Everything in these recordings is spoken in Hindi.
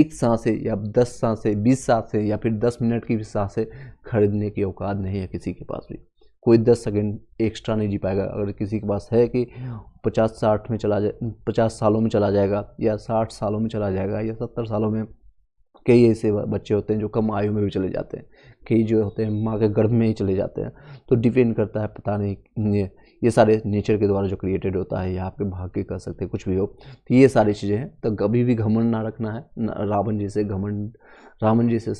एक सांसें या 10 सांसें, 20 सांसें या फिर 10 मिनट की भी सांसें खरीदने की औकात नहीं है किसी के पास भी। कोई 10 सेकंड एक्स्ट्रा नहीं जी पाएगा। अगर किसी के पास है कि 50-60 में चला जाए, 50 सालों में चला जाएगा या 60 सालों में चला जाएगा या 70 सालों में। कई ऐसे बच्चे होते हैं जो कम आयु में भी चले जाते हैं, कई जो होते हैं माँ के गर्भ में ही चले जाते हैं। तो डिपेंड करता है, पता नहीं ये सारे नेचर के द्वारा जो क्रिएटेड होता है या आपके भाग्य कह सकते हैं, कुछ भी हो। तो ये सारी चीज़ें हैं। तो कभी भी घमंड ना रखना है। रावण जैसे घमंड, रावण जैसे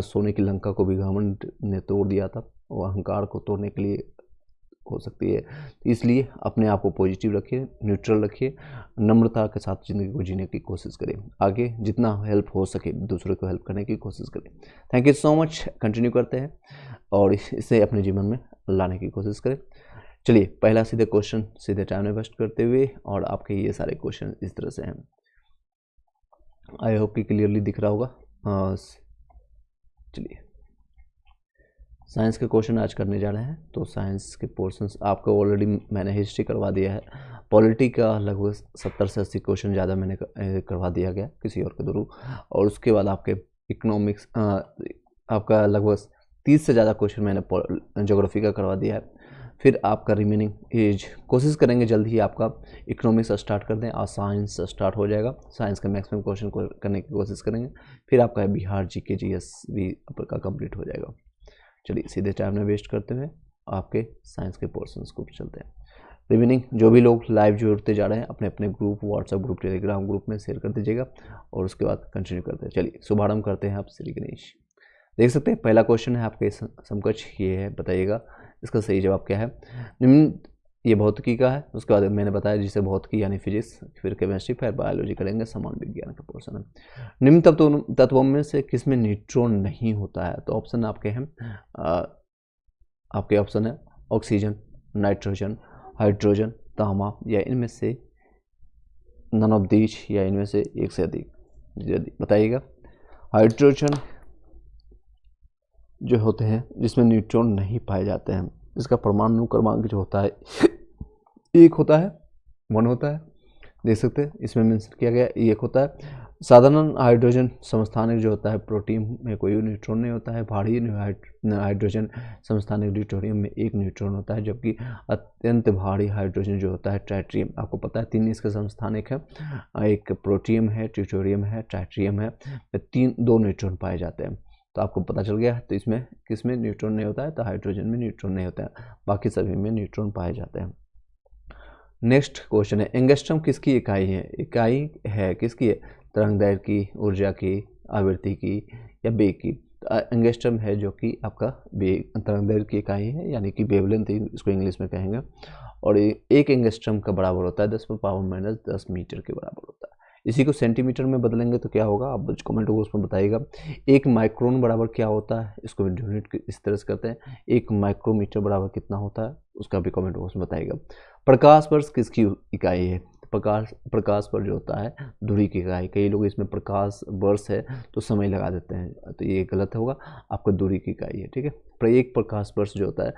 सोने की लंका को भी घमंड ने तोड़ दिया था, वो अहंकार को तोड़ने के लिए हो सकती है। तो इसलिए अपने आप को पॉजिटिव रखिए, न्यूट्रल रखिए, नम्रता के साथ ज़िंदगी को जीने की कोशिश करें। आगे जितना हेल्प हो सके दूसरों को हेल्प करने की कोशिश करें। Thank you so much. Continue करते हैं और इसे अपने जीवन में लाने की कोशिश करें। चलिए पहला सीधे क्वेश्चन सीधे टाइम वेस्ट करते हुए, और आपके ये सारे क्वेश्चन इस तरह से हैं। आई होप कि क्लियरली दिख रहा होगा। चलिए साइंस के क्वेश्चन आज करने जा रहे हैं। तो साइंस के पोर्शंस आपको ऑलरेडी मैंने हिस्ट्री करवा दिया है। पॉलिटी का लगभग 70 से 80 क्वेश्चन ज़्यादा मैंने करवा दिया गया किसी और के थ्रू। और उसके बाद आपके इकोनॉमिक्स आपका लगभग 30 से ज़्यादा क्वेश्चन मैंने ज्योग्राफी का करवा दिया है। फिर आपका रिमेनिंग एज कोशिश करेंगे जल्द ही आपका इकोनॉमिक्स स्टार्ट कर दें और साइंस स्टार्ट हो जाएगा। साइंस का मैक्सिमम क्वेश्चन को करने की कोशिश करेंगे। फिर आपका बिहार जीके जीएस भी का कंप्लीट हो जाएगा। चलिए सीधे टाइम में वेस्ट करते हुए आपके साइंस के पोर्शंस को चलते हैं। रिमेनिंग जो भी लोग लाइव जुड़ते जा रहे हैं अपने अपने group, WhatsApp group, Telegram group में शेयर कर दीजिएगा और उसके बाद कंटिन्यू करते हैं। चलिए शुभारंभ करते हैं आप श्री गणेश। देख सकते हैं पहला क्वेश्चन है आपके समकक्ष, ये है, बताइएगा इसका सही जवाब क्या है। निम्न, ये भौतिकी का है। उसके बाद मैंने बताया जिसे भौतिकी यानी फिजिक्स, फिर केमिस्ट्री, फिर बायोलॉजी करेंगे, समान विज्ञान का पोर्शन है। निम्न तत्वों में से किसमें न्यूट्रॉन नहीं होता है? तो ऑप्शन आपके हैं, आपके ऑप्शन है ऑक्सीजन, नाइट्रोजन, हाइड्रोजन, तांबा, या इनमें से नन ऑफ दीज, या इनमें से एक से अधिक। बताइएगा। हाइड्रोजन जो होते हैं जिसमें न्यूट्रॉन नहीं पाए जाते हैं, इसका परमाणु क्रमांक जो होता है एक होता है, 1 होता है। देख सकते हैं इसमें मेंशन किया गया एक होता है। साधारण हाइड्रोजन समस्थानिक जो होता है प्रोटीन में कोई न्यूट्रॉन नहीं होता है। भारी हाइड्रोजन समस्थानिक ड्यूटेरियम में एक न्यूट्रॉन होता है। जबकि अत्यंत भारी हाइड्रोजन जो होता है ट्राइट्रियम, आपको पता है 3 इसके समस्थानिक है, एक प्रोटियम है, ट्यूटेरियम है, ट्राइट्रियम है, 2 न्यूट्रॉन पाए जाते हैं। तो आपको पता चल गया। तो इसमें किसमें न्यूट्रॉन नहीं होता है? तो हाइड्रोजन में न्यूट्रॉन नहीं होता है, बाकी सभी में न्यूट्रॉन पाए जाते हैं। नेक्स्ट क्वेश्चन है, एंगस्ट्रम किसकी इकाई है? इकाई है किसकी है? तरंगदैर्घ्य की, ऊर्जा की, आवृत्ति की, या वेग की? एंगस्ट्रम है जो कि आपका तरंगदैर्घ्य की इकाई है, यानी कि वेवलेंथ इसको इंग्लिश में कहेंगे। और एक एंगस्ट्रम का बराबर होता है 10⁻⁻10 मीटर के बराबर होता है। इसी को सेंटीमीटर में बदलेंगे तो क्या होगा? आप कमेंट बॉक्स में बताइएगा। 1 माइक्रोन बराबर क्या होता है? इसको भी यूनिट इस तरह से करते हैं। 1 माइक्रोमीटर बराबर कितना होता है? उसका भी कमेंट बॉक्स में बताइएगा। प्रकाश वर्ष किसकी इकाई है? प्रकाश वर्ष जो होता है दूरी की इकाई। कई लोग इसमें प्रकाश वर्ष है तो समय लगा देते हैं, तो ये गलत होगा। आपको दूरी की इकाई है, ठीक है। पर एक प्रकाश वर्ष जो होता है,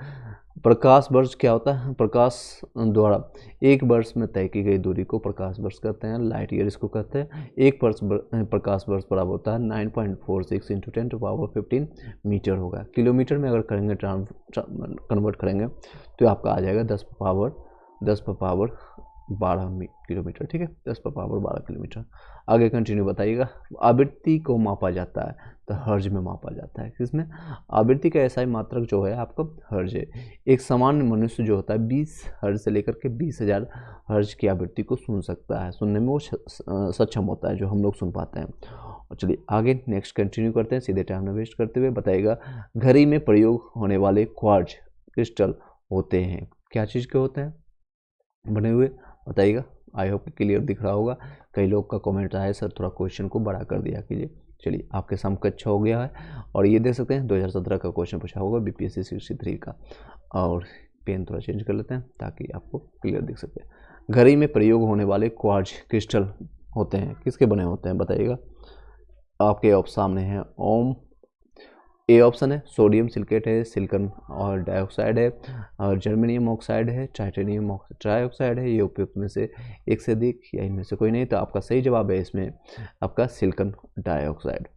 प्रकाश वर्ष क्या होता है? प्रकाश द्वारा एक वर्ष में तय की गई दूरी को प्रकाश वर्ष कहते हैं, लाइट ईयर इसको कहते हैं। एक प्रकाश वर्ष बराबर होता है 9.46 × 10⁻15 मीटर होगा। किलोमीटर में अगर करेंगे कन्वर्ट करेंगे तो आपका आ जाएगा 10⁻12 किलोमीटर, ठीक है, 10⁻12 किलोमीटर। आगे कंटिन्यू बताइएगा। आवृत्ति को मापा जाता है तो हर्ज में मापा जाता है। किसमें? आवृत्ति का ऐसा ही मात्रक जो है आपका हर्ज है। एक सामान्य मनुष्य जो होता है 20 हर्ज से लेकर के 20,000 हर्ज की आवृत्ति को सुन सकता है, सुनने में वो सक्षम होता है, जो हम लोग सुन पाते हैं। और चलिए आगे नेक्स्ट कंटिन्यू करते हैं सीधे टाइम वेस्ट करते हुए। बताइएगा, घड़ी में प्रयोग होने वाले क्वार्ट्ज क्रिस्टल होते हैं, क्या चीज़ के होते हैं बने हुए? बताइएगा। आई होप क्लियर दिख रहा होगा। कई लोग का कमेंट आया सर थोड़ा क्वेश्चन को बड़ा कर दिया कीजिए। चलिए आपके समकक्ष हो गया है। और ये देख सकते हैं 2017 का क्वेश्चन पूछा होगा बीपीएससी 63 का। और पेन थोड़ा चेंज कर लेते हैं ताकि आपको क्लियर दिख सके। घड़ी में प्रयोग होने वाले क्वार्ट्ज क्रिस्टल होते हैं, किसके बने होते हैं? बताइएगा। आपके सामने हैं ओम ए ऑप्शन है सोडियम सिलिकेट है, सिलिकॉन और डाइऑक्साइड है, और जर्मेनियम ऑक्साइड है, टाइटेनियम ट्राइऑक्साइड है। ये उपयुक्त में से एक से अधिक या इनमें से कोई नहीं। तो आपका सही जवाब है इसमें आपका सिलिकॉन डाइऑक्साइड।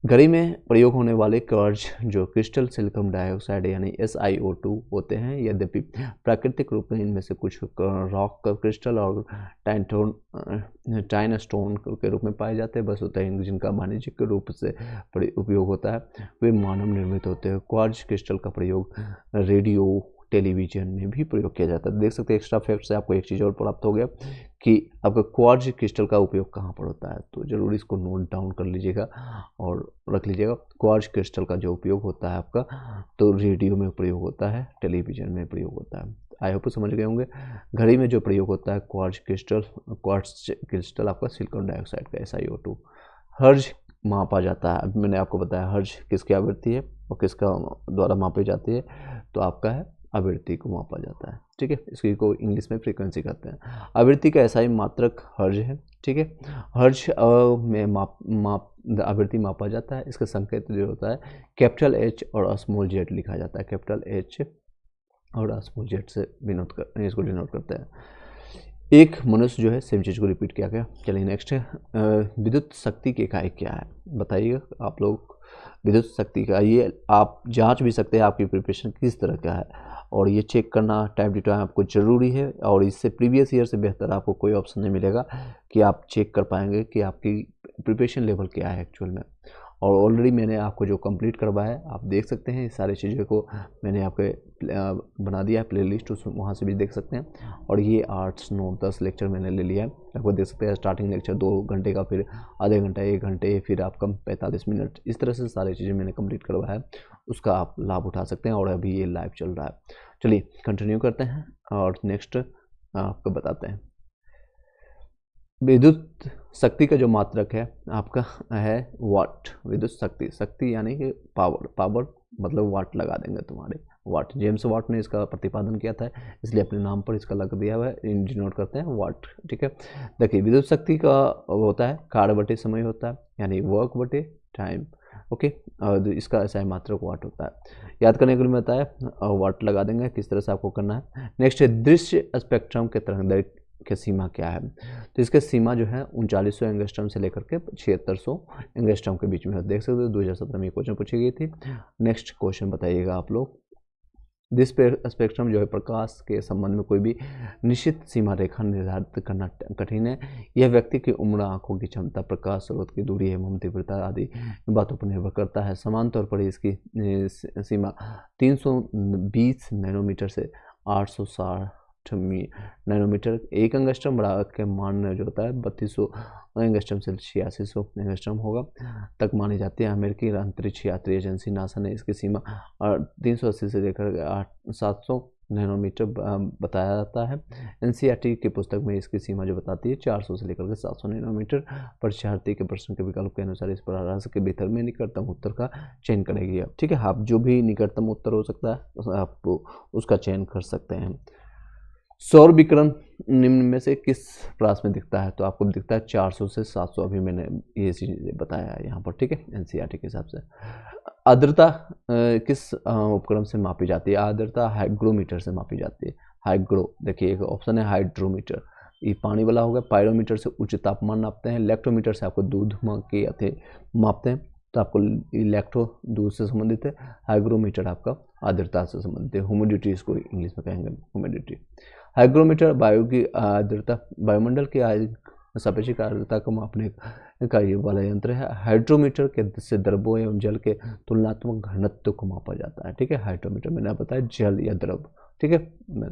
घड़ी में प्रयोग होने वाले क्वार्ट्ज जो क्रिस्टल सिलिकॉन डाइऑक्साइड यानी SiO2 होते हैं, यद्यपि प्राकृतिक रूप में इनमें से कुछ रॉक क्रिस्टल और टाइनस्टोन के रूप में पाए जाते हैं, बस होता है जिनका वाणिज्यिक रूप से उपयोग होता है वे मानव निर्मित होते हैं। क्वार्ट्ज क्रिस्टल का प्रयोग रेडियो टेलीविजन में भी प्रयोग किया जाता है। देख सकते हैं एक्स्ट्रा फैक्ट से आपको एक चीज़ और प्राप्त हो गया कि आपका क्वार्ट्ज क्रिस्टल का उपयोग कहाँ पर होता है, तो जरूर इसको नोट डाउन कर लीजिएगा और रख लीजिएगा। क्वार्ट्ज क्रिस्टल का जो उपयोग होता है आपका, तो रेडियो में प्रयोग होता है, टेलीविजन में प्रयोग होता है। आई होप समझ गए होंगे। घड़ी में जो प्रयोग होता है क्वार्ट्ज क्रिस्टल आपका सिलिकॉन डाइऑक्साइड का SiO2। हर्ज मापा जाता है, अभी मैंने आपको बताया हर्ज किसकी आवृत्ति है और किसका द्वारा मापी जाती है, तो आपका है आवृत्ति को मापा जाता है। ठीक है, इसकी को इंग्लिश में फ्रीक्वेंसी कहते हैं। आवृत्ति का ऐसा ही मात्रक हर्ज है। ठीक है, हर्ज में आवृत्ति मापा जाता है। इसका संकेत जो होता है कैपिटल H और स्मॉल z लिखा जाता है। कैपिटल H और स्मॉल z से इसको डिनोट करते हैं। एक मनुष्य जो है सेम चीज़ को रिपीट किया गया। चलिए नेक्स्ट है विद्युत शक्ति की इकाई क्या है, बताइएगा आप लोग। विद्युत शक्ति का ये आप जांच भी सकते हैं आपकी प्रिपरेशन किस तरह का है, और ये चेक करना टाइम टू टाइम आपको ज़रूरी है। और इससे प्रीवियस ईयर से बेहतर आपको कोई ऑप्शन नहीं मिलेगा कि आप चेक कर पाएंगे कि आपकी प्रिपरेशन लेवल क्या है एक्चुअल में। और ऑलरेडी मैंने आपको जो कंप्लीट करवाया है आप देख सकते हैं, इस सारी चीज़ों को मैंने आपके बना दिया है प्लेलिस्ट, उस वहाँ से भी देख सकते हैं। और ये 8, 9, 10 लेक्चर मैंने ले लिया है, आपको देख सकते हैं। स्टार्टिंग लेक्चर 2 घंटे का, फिर आधे घंटा, 1 घंटे, फिर आपका 45 मिनट, इस तरह से सारी चीज़ें मैंने कंप्लीट करवाया है, उसका आप लाभ उठा सकते हैं। और अभी ये लाइव चल रहा है। चलिए कंटिन्यू करते हैं और नेक्स्ट आपको बताते हैं। विद्युत शक्ति का जो मात्रक है आपका है वाट। विद्युत शक्ति यानी कि पावर मतलब वाट लगा देंगे तुम्हारे, वाट। जेम्स वाट ने इसका प्रतिपादन किया था, इसलिए अपने नाम पर इसका लग दिया हुआ है, डिनोट करते हैं वाट। ठीक है, देखिए विद्युत शक्ति का होता है कार्य बटे समय होता है, यानी वर्क बटे टाइम। ओके, और इसका ऐसा ही मात्रक वाट होता है। याद करने के लिए बताया वाट लगा देंगे, किस तरह से आपको करना है। नेक्स्ट है दृश्य स्पेक्ट्रम के तरंगदैर्घ्य की सीमा क्या है, तो इसका सीमा जो है 3900 एंगस्ट्रॉम से लेकर के 7600 एंगस्ट्रॉम के बीच में है। देख सकते हो 2017 में क्वेश्चन पूछी गई थी। नेक्स्ट क्वेश्चन बताइएगा आप लोग। दिस स्पेक्ट्रम जो है प्रकाश के संबंध में कोई भी निश्चित सीमा रेखा निर्धारित करना कठिन है। यह व्यक्ति की उम्र, आंखों की क्षमता, प्रकाश स्रोत की दूरी एवं तीव्रता आदि बातों पर निर्भर करता है। समान तौर पर इसकी सीमा 320 नैनोमीटर से 860 नैनोमीटर, 1 एंगस्ट्रॉम बड़ा के मान जो होता है 3200 एंगस्ट्रॉम से 8600 एंगस्ट्रॉम होगा तक मानी जाती है। अमेरिकी अंतरिक्ष यात्री एजेंसी नासा ने इसकी सीमा 380 से लेकर 700 नैनोमीटर बताया जाता है। NCERT की पुस्तक में इसकी सीमा जो बताती है 400 से लेकर के 700 नैनोमीटर। परीक्षार्थी के प्रश्न के विकल्प के अनुसार इस परामर्श के भीतर में निकटतम उत्तर का चयन करेगी। ठीक है, आप जो भी निकटतम उत्तर हो सकता है आप उसका चयन कर सकते हैं। सौर विकिरण निम्न में से किस प्रास में दिखता है, तो आपको दिखता है 400 से 700, अभी मैंने ये चीज़ बताया है यहाँ पर। ठीक है, NCERT के हिसाब से। आर्द्रता किस उपकरण से मापी जाती है, आर्द्रता हाइग्रोमीटर से मापी जाती है। हाइग्रो देखिए एक ऑप्शन है हाइड्रोमीटर, ये पानी वाला होगा। पायरोमीटर से उच्च तापमान नापते हैं। इलेक्ट्रोमीटर से आपको दूध के अथे मापते हैं, तो आपको इलेक्ट्रो दूध से संबंधित है। हाइग्रोमीटर आपका आर्द्रता से संबंधित है, ह्यूमिडिटी इसको इंग्लिश में कहेंगे ह्यूमिडिटी। हाइग्रोमीटर वायु की आर्द्रता, वायुमंडल की सापेक्षिक आर्द्रता को मापने का ये वाला यंत्र है। हाइड्रोमीटर के से द्रव्यों एवं जल के तुलनात्मक घनत्व को मापा जाता है। ठीक है, हाइड्रोमीटर मैंने बताया जल या द्रव। ठीक है, मैं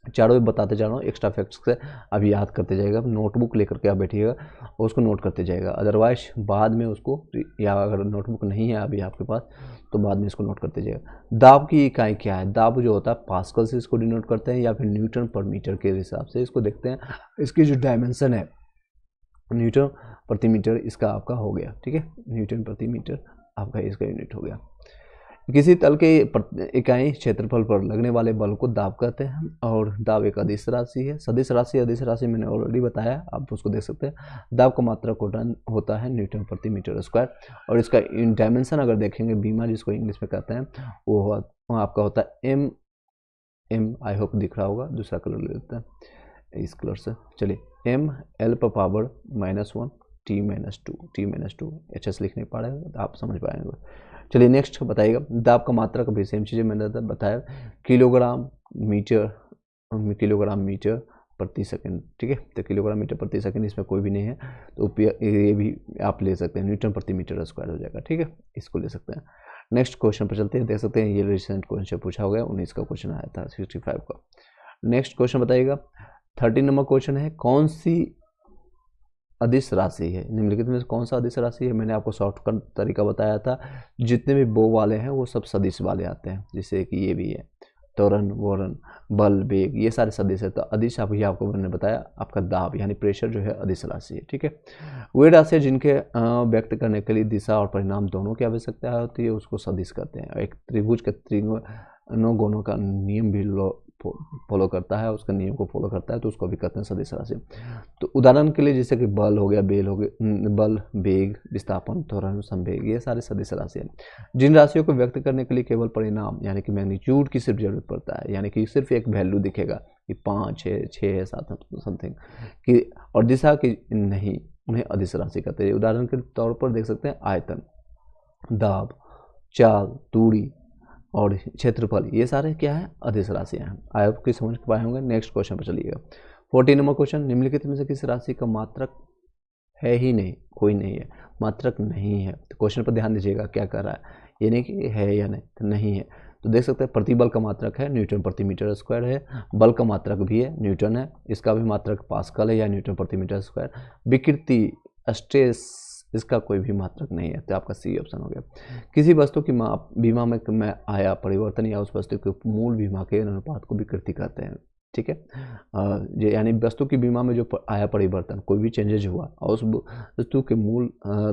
चारों भी बताते जा रहा हूँ एक्स्ट्रा फैक्ट्स से, अभी याद करते जाएगा। नोटबुक लेकर के आप बैठिएगा और उसको नोट करते जाएगा, अदरवाइज बाद में उसको, या अगर नोटबुक नहीं है अभी आपके पास तो बाद में इसको नोट करते जाएगा। दाब की इकाई क्या है, दाब जो होता है पास्कल से इसको डिनोट करते हैं या फिर न्यूटन पर मीटर के हिसाब से इसको देखते हैं। इसकी जो डायमेंशन है न्यूटन प्रति मीटर इसका आपका हो गया। ठीक है, न्यूटन प्रति मीटर आपका इसका यूनिट हो गया। किसी तल के इकाई क्षेत्रफल पर लगने वाले बल को दाब कहते हैं, और दाब एक अदिश राशि है। सदिश राशि अदिश राशि मैंने ऑलरेडी बताया, आप उसको देख सकते हैं। दाब का मात्रक होता है न्यूटन प्रति मीटर स्क्वायर, और इसका डायमेंशन अगर देखेंगे, बीमा जिसको इंग्लिश में कहते हैं, वो आपका होता है एम आई होप दिख रहा होगा, दूसरा कलर ले लेते हैं इस कलर से। चलिए एम एल पर पावर -1 T-2 HS लिख नहीं पा रहे हैं, आप समझ पाएंगे। चलिए नेक्स्ट बताइएगा, दाब का मात्रक भी सेम चीज़ें मैंने बताया, किलोग्राम मीटर प्रति सेकंड, ठीक है। तो किलोग्राम मीटर प्रति सेकंड, इसमें कोई भी नहीं है, तो ये भी आप ले सकते हैं, न्यूटन प्रति मीटर स्क्वायर हो जाएगा, ठीक है, इसको ले सकते हैं। नेक्स्ट क्वेश्चन पर चलते हैं, देख सकते हैं ये रिसेंट क्वेश्चन पूछा हो गया, 19 का क्वेश्चन आया था 65 का। नेक्स्ट क्वेश्चन बताइएगा, 13 नंबर क्वेश्चन है, कौन सी अदिश राशि है, निम्नलिखित में से कौन सा अदिश राशि है। मैंने आपको शॉर्टकट तरीका बताया था, जितने भी बो वाले हैं वो सब सदिश वाले आते हैं, जैसे कि ये भी है, त्वरण, वरण, बल, वेग, ये सारे सदिश है। तो अदिश आपको मैंने बताया, आपका दाब यानी प्रेशर जो है अदिश राशि है, ठीक है। वे राशि जिनके व्यक्त करने के लिए दिशा और परिणाम दोनों की आवश्यकता होती है, उसको सदिश कहते हैं। एक त्रिभुज के तीनों कोणों का नियम भी फॉलो करता है, उसका नियम को फॉलो करता है, तो उसको भी कहते हैं सदिश राशि। तो उदाहरण के लिए जैसे कि बल हो गया, बेल हो गया, बल, वेग, विस्थापन, त्वरण, संवेग, ये सारे सदिश राशि हैं। जिन राशियों को व्यक्त करने के लिए केवल परिणाम यानी कि मैग्नीट्यूड की सिर्फ जरूरत पड़ता है, यानी कि सिर्फ एक वैल्यू दिखेगा कि 5 है, 6 है, 7 है, समथिंग कि, और दिशा की नहीं, उन्हें अदिश राशि कहते हैं। उदाहरण के तौर पर देख सकते हैं आयतन, दाब, चाल, दूरी और क्षेत्रफल, ये सारे क्या है, अदिश राशियाँ हैं। आपकी समझ पाए होंगे। नेक्स्ट क्वेश्चन पर चलिएगा, 14 नंबर क्वेश्चन, निम्नलिखित में से किस राशि का मात्रक है ही नहीं, कोई नहीं है, मात्रक नहीं है। तो क्वेश्चन पर ध्यान दीजिएगा क्या कर रहा है, ये नहीं कि है या नहीं, तो नहीं है। तो देख सकते हैं प्रतिबल का मात्रक है न्यूटन प्रति मीटर स्क्वायर है, बल का मात्रक भी है न्यूटन है, इसका भी मात्रक पास्कल है या न्यूटन प्रति मीटर स्क्वायर। विकृति, स्ट्रेस, इसका कोई भी मात्रक नहीं है, तो आपका सी ऑप्शन हो गया। किसी वस्तु की विमा में आया परिवर्तन या उस वस्तु के मूल विमा के अनुपात को विकृति कहते हैं, ठीक है। यानी वस्तु की विमा में जो आया परिवर्तन, कोई भी चेंजेज हुआ और उस वस्तु के मूल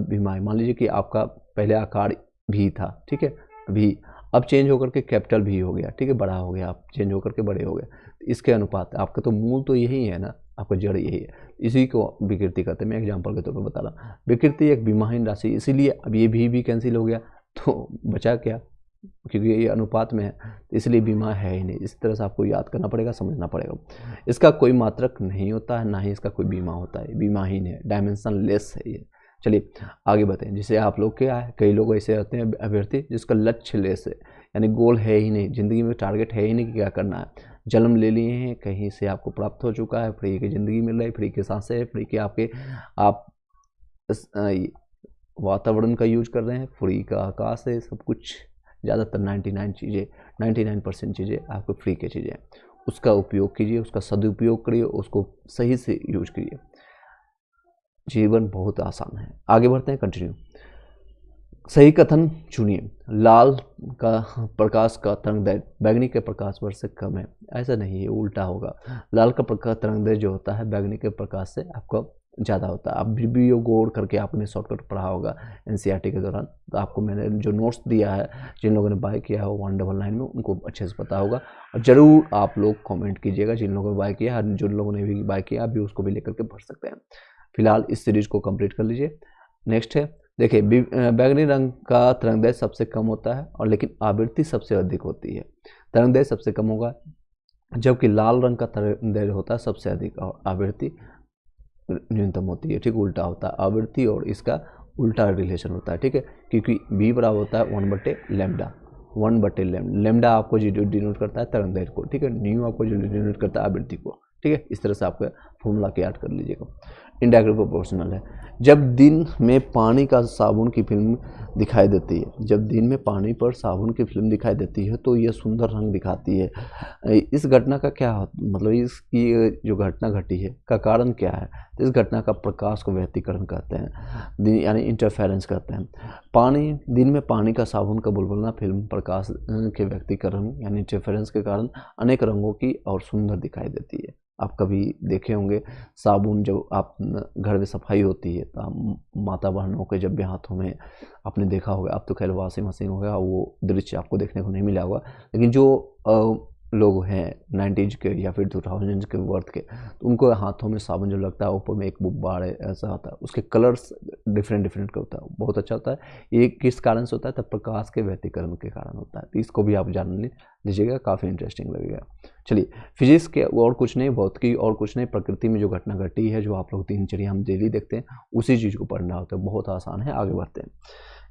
विमा, मान लीजिए कि आपका पहले आकार भी था, ठीक है, भी अब चेंज होकर के कैपिटल भी हो गया, ठीक है, बड़ा हो गया, आप चेंज होकर के बड़े हो गए, इसके अनुपात, आपका तो मूल तो यही है ना, आपका जड़ यही है, इसी को विकृति कहते हैं। मैं एग्जांपल के तौर पर बता रहा हूँ, विकृति एक विमाहीन राशि, इसीलिए अब ये भी कैंसिल हो गया, तो बचा क्या, क्योंकि ये अनुपात में है, इसलिए बीमा है ही नहीं। इस तरह से आपको याद करना पड़ेगा, समझना पड़ेगा। इसका कोई मात्रक नहीं होता है, ना ही इसका कोई बीमा होता है, बीमाहीन है, डायमेंशन लेस है ये। चलिए आगे बताएं, जैसे आप लोग क्या है, कई लोग ऐसे होते हैं अभ्यर्थी जिसका लक्ष्य लेस है, यानी गोल है ही नहीं, ज़िंदगी में टारगेट है ही नहीं कि क्या करना है। जन्म ले लिए हैं, कहीं से आपको प्राप्त हो चुका है, फ्री की ज़िंदगी मिल रही है, फ्री के सांसें है, फ्री के आप वातावरण का यूज कर रहे हैं, फ्री का आकाश है, सब कुछ, ज़्यादातर 99% चीज़ें आपको फ्री की चीज़ें हैं, उसका उपयोग कीजिए, उसका सदुपयोग करिए, उसको सही से यूज कीजिए, जीवन बहुत आसान है। आगे बढ़ते हैं, कंटिन्यू। सही कथन चुनिए, लाल का प्रकाश का तरंगदैर्घ्य बैगनी के प्रकाश वर्ष से कम है, ऐसा नहीं है, उल्टा होगा। लाल का तरंगदैर्घ्य जो होता है बैगनी के प्रकाश से आपका ज़्यादा होता है। आप भी गौर करके आपने शॉर्टकट पढ़ा होगा एनसीईआरटी के दौरान, तो आपको मैंने जो नोट्स दिया है, जिन लोगों ने बाय किया है 199 में, उनको अच्छे से पता होगा। और ज़रूर आप लोग कमेंट कीजिएगा, जिन लोगों ने बाय किया है, जिन लोगों ने भी बाय किया अभी उसको भी लेकर के पढ़ सकते हैं। फिलहाल इस सीरीज़ को कंप्लीट कर लीजिए। नेक्स्ट है, देखिए, बैगनी रंग का तरंगदैर्घ्य सबसे कम होता है, और लेकिन आवृत्ति सबसे अधिक होती है। तरंगदैर्घ्य सबसे कम होगा, जबकि लाल रंग का तरंगदैर्घ्य होता है सबसे अधिक, और आवृत्ति न्यूनतम होती है, ठीक, उल्टा होता है। आवृत्ति और इसका उल्टा रिलेशन होता है, ठीक है, क्योंकि b बराबर होता है 1/λ, 1/λ। लैम्डा आपको जो डिनोट करता है तरंगदैर्घ्य को, ठीक है, न्यू आपको जो डिनोट करता है आवृत्ति को, ठीक है। इस तरह से आपका फॉर्मूला याद कर लीजिएगा। इनडायरेक्ट प्रोपोर्शनल है। जब दिन में पानी का साबुन की फिल्म दिखाई देती है, जब दिन में पानी पर साबुन की फिल्म दिखाई देती है तो यह सुंदर रंग दिखाती है। इस घटना का क्या मतलब, इसकी जो घटना घटी है का कारण क्या है, तो इस घटना का प्रकाश को व्यतिकरण कहते हैं, यानी इंटरफेरेंस कहते हैं। पानी, दिन में पानी का साबुन का बुलबुला फिल्म प्रकाश के व्यतिकरण यानी इंटरफेरेंस के कारण अनेक रंगों की और सुंदर दिखाई देती है। आप कभी देखे होंगे साबुन, जब आप घर में सफाई होती है तो आप माता बहनों के जब भी हाथों में आपने देखा होगा, अब तो खैर वॉशिंग मशीन हो गया, वो दृश्य आपको देखने को नहीं मिला होगा, लेकिन जो लोग हैं 90s के या फिर 2000 के वर्थ के, तो उनको हाथों में साबुन जो लगता है ऊपर में एक गुब्बारे ऐसा आता है, उसके कलर्स डिफरेंट डिफरेंट का होता है, बहुत अच्छा होता है। ये किस कारण से होता है? तब प्रकाश के व्यतिकरण के कारण होता है। तो इसको भी आप जान लीजिएगा, काफ़ी इंटरेस्टिंग लगेगा। चलिए, फिजिक्स के और कुछ नहीं, भौतिकी और कुछ नहीं, प्रकृति में जो घटना घटी है, जो आप लोग दिनचर्या हम डेली देखते हैं, उसी चीज़ को पढ़ना होता है। बहुत आसान है, आगे बढ़ते हैं,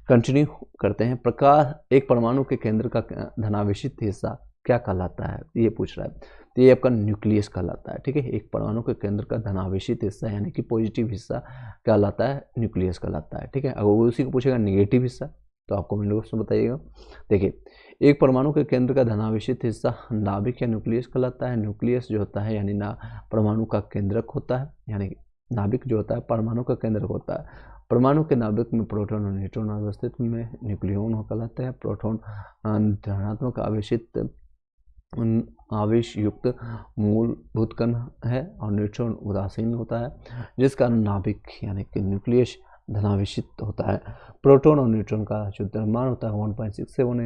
कंटिन्यू करते हैं। प्रकाश एक परमाणु के केंद्र का धनावेशित हिस्सा क्या कहलाता है? ये पूछ रहा है। तो ये आपका न्यूक्लियस कहलाता है, ठीक है। एक परमाणु के केंद्र का धनावेशित हिस्सा यानी कि पॉजिटिव हिस्सा कहलाता है, न्यूक्लियस कहलाता है, ठीक है। अगर उसी को पूछेगा नेगेटिव हिस्सा, तो आपको कमेंट बॉक्स में बताइएगा। देखिए, एक परमाणु के केंद्र का धनावेशित हिस्सा नाभिक या न्यूक्लियस कहलाता है। न्यूक्लियस जो होता है यानी ना परमाणु का केंद्रक होता है, यानी नाभिक जो होता है परमाणु का केंद्रक होता है। परमाणु के नाभिक में प्रोटॉन और न्यूट्रॉन अवस्थित में न्यूक्लियन कहलाते हैं। प्रोटॉन धनात्मक आवेशित आवेश युक्त मूलभूत कण है और न्यूट्रॉन उदासीन होता है, जिस कारण नाभिक यानी कि न्यूक्लियस धनावेशित होता है। प्रोटॉन और न्यूट्रॉन का जो द्रव्यमान होता है 1.67 ×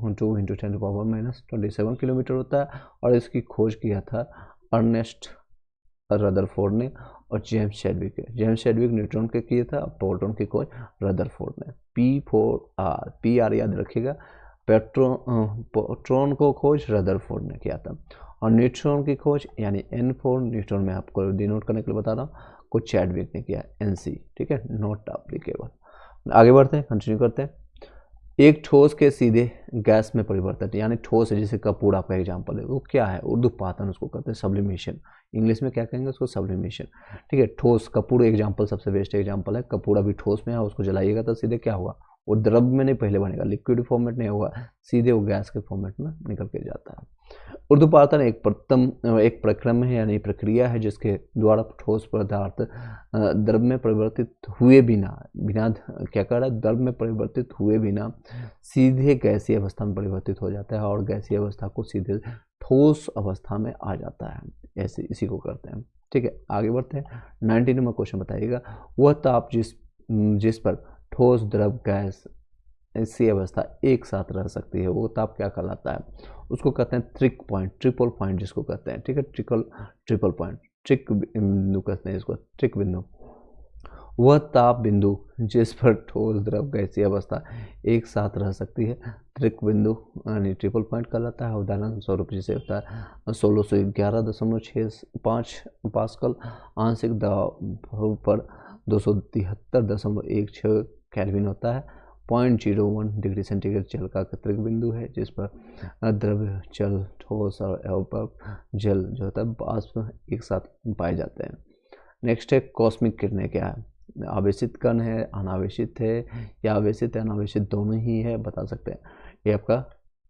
10⁻⁻27 किलोमीटर होता है, और इसकी खोज किया था अर्नेस्ट रदरफोर्ड ने और जेम्स चैडविक ने। जेम्स चैडविक न्यूट्रॉन के किया था, प्रोटॉन की खोज रदरफोर्ड ने। P4R याद रखिएगा। प्रोटॉन को खोज रदरफोर्ड ने किया था, और न्यूट्रॉन की खोज यानी N4 न्यूट्रॉन में आपको डिनोट करने के लिए बता रहा हूँ, को चैडविक ने किया, NC, ठीक है, नॉट एप्लीकेबल। आगे बढ़ते हैं, कंटिन्यू करते हैं। एक ठोस के सीधे गैस में परिवर्तित, यानी ठोस है, जैसे कपूर आपका एग्जाम्पल है, वो क्या है? उर्दू पातन उसको कहते हैं, सब्लिमेशन। इंग्लिश में क्या कहेंगे उसको? सब्लिमेशन, ठीक है। ठोस कपूर एग्जाम्पल सबसे बेस्ट एग्जाम्पल है। कपूर अभी ठोस में है, उसको जलाइएगा तो सीधे क्या होगा? वो द्रव में नहीं पहले बनेगा, लिक्विड फॉर्मेट नहीं होगा, सीधे वो गैस के फॉर्मेट में निकल के जाता है। ऊर्ध्वपातन एक प्रक्रम है, यानी प्रक्रिया है, जिसके द्वारा ठोस पदार्थ द्रव में परिवर्तित हुए बिना क्या कर रहा है? द्रव में परिवर्तित हुए बिना सीधे गैसीय अवस्था में परिवर्तित हो जाता है, और गैसीय अवस्था को सीधे ठोस अवस्था में आ जाता है। ऐसे इसी को करते हैं, ठीक है। आगे बढ़ते हैं। 19 नंबर क्वेश्चन बताइएगा। वह ताप जिस पर ठोस, द्रव, गैस ऐसी अवस्था एक साथ रह सकती है, वो ताप क्या कहलाता है? उसको कहते हैं ट्रिपल पॉइंट जिसको कहते हैं, ठीक है। ट्रिपल पॉइंट, ट्रिक बिंदु कहते हैं इसको, ट्रिक बिंदु। वह ताप बिंदु जिस पर ठोस, द्रव, गैसीय अवस्था एक साथ रह सकती है, त्रिक बिंदु यानी ट्रिपल पॉइंट कहलाता है। उदाहरण स्वरूप जैसे होता है 1611.65 पास्कल, आंशिक दबाव पर 273.16 केल्विन होता है। 0.01 डिग्री सेंटीग्रेड जल का त्रिक बिंदु है, जिस पर द्रव, जल, ठोस और अवयव जल जो होता है बाष्प एक साथ पाए जाते हैं। नेक्स्ट है कॉस्मिक किरणें क्या है? आवेशित कण है, अनावेशित है, या आवेशित है अनावेशित दोनों ही है, बता सकते हैं। ये आपका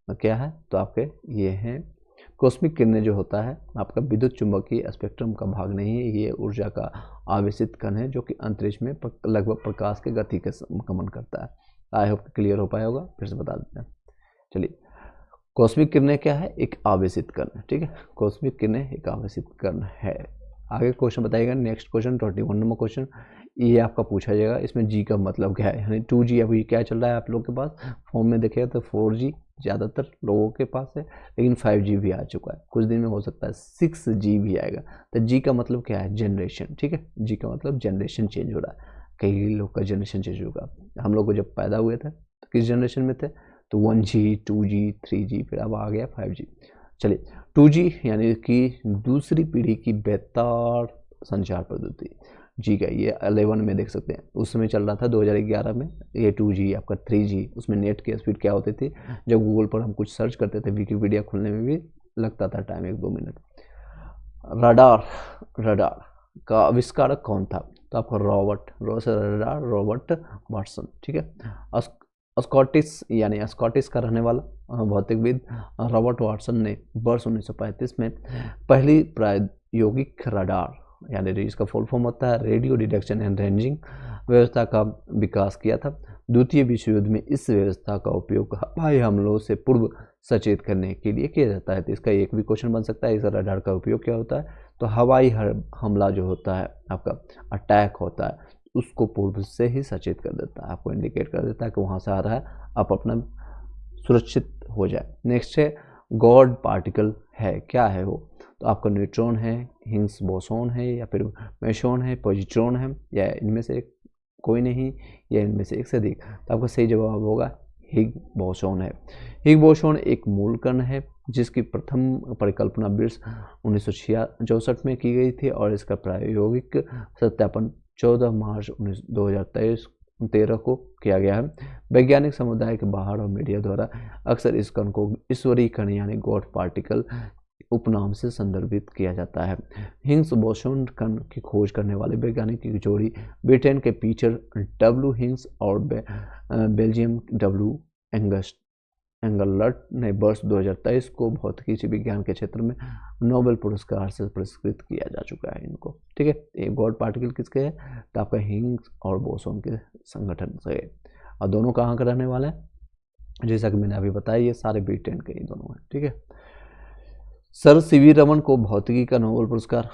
क्या है? तो आपके ये हैं कॉस्मिक किरणें जो होता है आपका विद्युत चुंबकीय स्पेक्ट्रम का भाग नहीं है, ये ऊर्जा का आवेशित कण है, जो कि अंतरिक्ष में लगभग प्रकाश के गति के गमन करता है। आई होप क्लियर हो पाया होगा, फिर से बता देते हैं। चलिए, कॉस्मिक किरणें क्या है? एक आवेशित कण है, ठीक है। कॉस्मिक किरणें एक आवेशित कण है। आगे क्वेश्चन बताइएगा। नेक्स्ट क्वेश्चन 21 नंबर क्वेश्चन, ये आपका पूछा जाएगा। इसमें जी का मतलब क्या है? यानी 2G अभी क्या चल रहा है आप लोग के पास? फॉर्म में देखिएगा तो 4G ज़्यादातर लोगों के पास है, लेकिन 5G भी आ चुका है, कुछ दिन में हो सकता है 6G भी आएगा। तो जी का मतलब क्या है? जनरेशन, ठीक है। जी का मतलब जनरेशन चेंज हो रहा है, कई लोग का जनरेशन चेंज होगा। हम लोग को जब पैदा हुए थे तो किस जनरेशन में थे? तो 1G, 2G, 3G, फिर अब आ गया 5G। चलिए, 2G यानी कि दूसरी पीढ़ी की बेतार संचार पद्धति। जी का ये 11 में देख सकते हैं, उस समय चल रहा था 2011 में। ये 2G आपका 3G, उसमें नेट की स्पीड क्या होती थी? जब गूगल पर हम कुछ सर्च करते थे, विकिपीडिया खुलने में भी लगता था टाइम 1-2 मिनट। रडार का आविष्कारक कौन था? तो आपका रॉबर्ट वाटसन, ठीक है। स्कॉटिश यानी स्कॉटिश का रहने वाला भौतिकविद रॉबर्ट वाटसन ने वर्ष 1935 में पहली प्रायोगिक रडार यानी इसका फुल फॉर्म होता है रेडियो डिटेक्शन एंड रेंजिंग व्यवस्था का विकास किया था। द्वितीय विश्व युद्ध में इस व्यवस्था का उपयोग हवाई हमलों से पूर्व सचेत करने के लिए किया जाता है। तो इसका एक भी क्वेश्चन बन सकता है, इस रडार का उपयोग क्या होता है, तो हवाई हमला जो होता है आपका अटैक होता है उसको पूर्व से ही सचेत कर देता है, आपको इंडिकेट कर देता है कि वहाँ से आ रहा है, आप अपना सुरक्षित हो जाए। नेक्स्ट है गॉड पार्टिकल है, क्या है वो, तो आपका न्यूट्रॉन है, हिग्स बोसॉन है, या फिर मेसॉन है, पॉजिट्रॉन है, या इनमें से कोई नहीं, या इनमें से एक से अधिक। तो आपका सही जवाब होगा हिग बोसॉन है। हिग बोसॉन एक मूल कण है जिसकी प्रथम परिकल्पना वर्ष 1964 में की गई थी और इसका प्रायोगिक सत्यापन 14 मार्च 2013 को किया गया है। वैज्ञानिक समुदाय के बाहर और मीडिया द्वारा अक्सर इस कण को ईश्वरीय कण यानी गॉड पार्टिकल उपनाम से संदर्भित किया जाता है। हिग्स बोसॉन कण की खोज करने वाले वैज्ञानिक की जोड़ी ब्रिटेन के पीटर डब्ल्यू हिग्स और बेल्जियम डब्ल्यू एंगलर्ट ने वर्ष 2023 को भौतिकी विज्ञान के क्षेत्र में नोबेल पुरस्कार से पुरस्कृत किया जा चुका है इनको। ठीक है, ये गॉड पार्टिकल किसके है, तो आपका हिग्स और बोसॉन के संगठन से है, और दोनों कहाँ के रहने वाले हैं, जैसा कि मैंने अभी बताया ये सारे ब्रिटेन के ही दोनों हैं। ठीक है, सर सीवी रमन को भौतिकी का नोबेल पुरस्कार